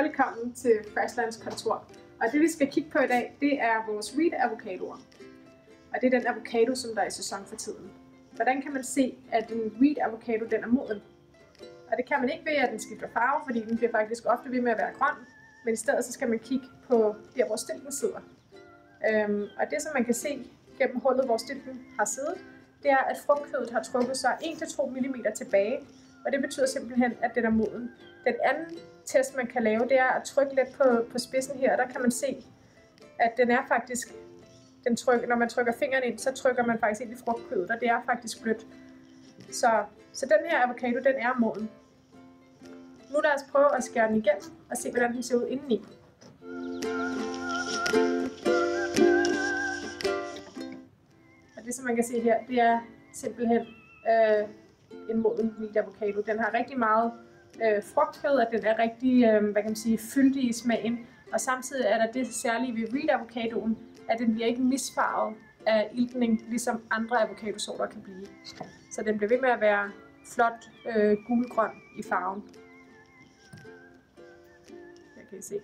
Velkommen til Freshlands kontor. Og det vi skal kigge på i dag, det er vores Wheat avocadoer. Og det er den avocado, som der er i sæson for tiden. Hvordan kan man se, at en Wheat avocado den er moden? Og det kan man ikke ved, at den skifter farve, fordi den bliver faktisk ofte ved med at være grøn. Men i stedet så skal man kigge på der, hvor stilken sidder. Og det som man kan se gennem hullet, hvor stilken har siddet, det er, at frugtkødet har trukket sig 1-2 mm tilbage. Og det betyder simpelthen, at den er moden. Den anden test, man kan lave, det er at trykke lidt på spidsen her. Der kan man se, at den er faktisk, når man trykker fingeren ind, så trykker man faktisk ind i frugtkødet, og det er faktisk blødt. Så den her avocado, den er moden. Nu lad os prøve at skære den igennem og se, hvordan den ser ud indeni. Og det, som man kan se her, det er simpelthen en moden Wheat avocado. Den har rigtig meget frugtkød, og den er rigtig, fyldig i smagen. Og samtidig er der det særlige ved Wheat avocadoen, at den bliver ikke misfarvet af iltning, ligesom andre avocadosorter kan blive. Så den bliver ved med at være flot gulgrøn i farven. Her kan I se.